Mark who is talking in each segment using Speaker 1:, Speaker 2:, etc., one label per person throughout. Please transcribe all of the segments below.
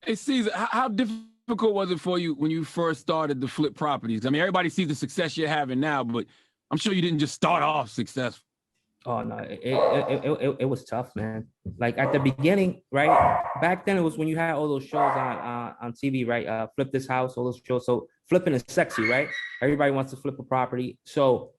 Speaker 1: Hey, Caesar, how difficult was it for you when you first started to flip properties? I mean, everybody sees the success you're having now, but I'm sure you didn't just start off successful.
Speaker 2: Oh no, it was tough, man. Like at the beginning, right? Back then, it was when you had all those shows on TV, right? Flip this house, all those shows. So flipping is sexy, right? Everybody wants to flip a property. So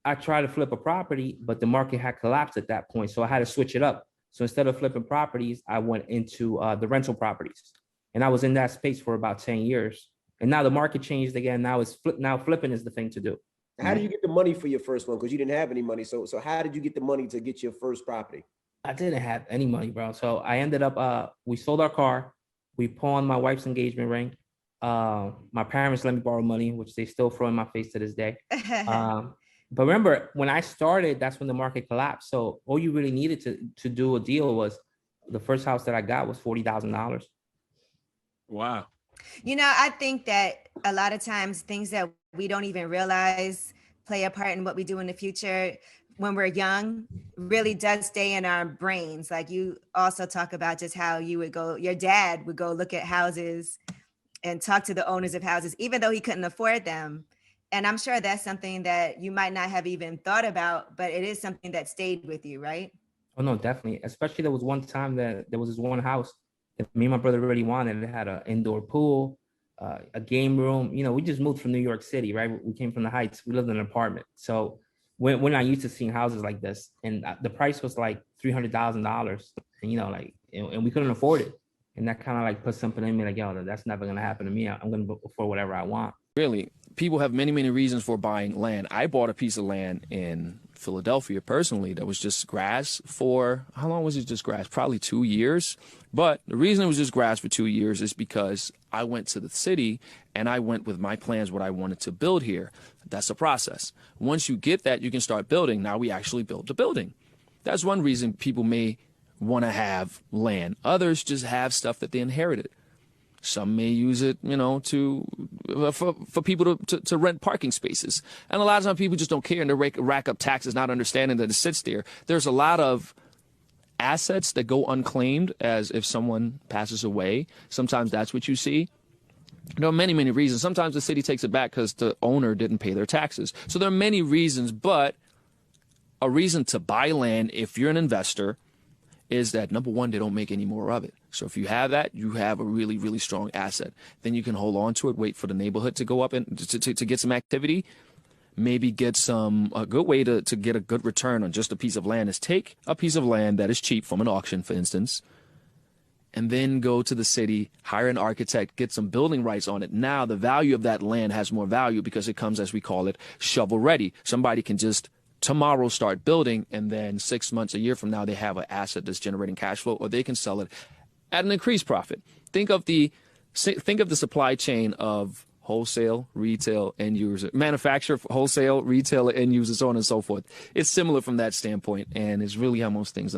Speaker 2: I tried to flip a property, but the market had collapsed at that point. So I had to switch it up. So instead of flipping properties, I went into the rental properties, and I was in that space for about 10 years. And now the market changed again. Now it's flip. Now flipping is the thing to do.
Speaker 3: How did you get the money for your first one? Because you didn't have any money. So how did you get the money to get your first property?
Speaker 2: I didn't have any money, bro. So I ended up we sold our car, we pawned my wife's engagement ring. My parents let me borrow money, which they still throw in my face to this day. But remember, when I started, that's when the market collapsed. So all you really needed to do a deal was the first house that I got was $40,000.
Speaker 1: Wow.
Speaker 4: I think that a lot of times things that we don't even realize play a part in what we do in the future when we're young really does stay in our brains. Like you also talk about just how your dad would go look at houses and talk to the owners of houses, even though he couldn't afford them. And I'm sure that's something that you might not have even thought about, but it is something that stayed with you, right?
Speaker 2: Oh no, definitely. Especially there was one time that there was this one house that me and my brother really wanted. It had an indoor pool, a game room. We just moved from New York City, right? We came from the Heights. We lived in an apartment. So we're not used to seeing houses like this. And the price was like $300,000. And we couldn't afford it. And that kind of like put something in me like, yo, that's never going to happen to me. I'm going to afford whatever I want.
Speaker 5: Really, people have many, many reasons for buying land. I bought a piece of land in Philadelphia personally that was just grass for, how long was it just grass? Probably 2 years. But the reason it was just grass for 2 years is because I went to the city and I went with my plans, what I wanted to build here. That's a process. Once you get that, you can start building. Now we actually built the building. That's one reason people may want to have land. Others just have stuff that they inherited. Some may use it, for people to rent parking spaces. And a lot of times people just don't care and they rack up taxes, not understanding that it sits there. There's a lot of assets that go unclaimed as if someone passes away. Sometimes that's what you see. There are many, many reasons. Sometimes the city takes it back because the owner didn't pay their taxes. So there are many reasons, but a reason to buy land if you're an investor is that, number one, they don't make any more of it. So if you have that, you have a really, really strong asset. Then you can hold on to it, wait for the neighborhood to go up and to get some activity, maybe get a good way to get a good return on just a piece of land is take a piece of land that is cheap from an auction, for instance, and then go to the city, hire an architect, get some building rights on it. Now the value of that land has more value because it comes, as we call it, shovel ready. Somebody can just tomorrow start building, and then 6 months, a year from now, they have an asset that's generating cash flow, or they can sell it at an increased profit. Think of the supply chain of wholesale, retail, end user, manufacturer, wholesale, retail, end user, so on and so forth. It's similar from that standpoint, and it's really how most things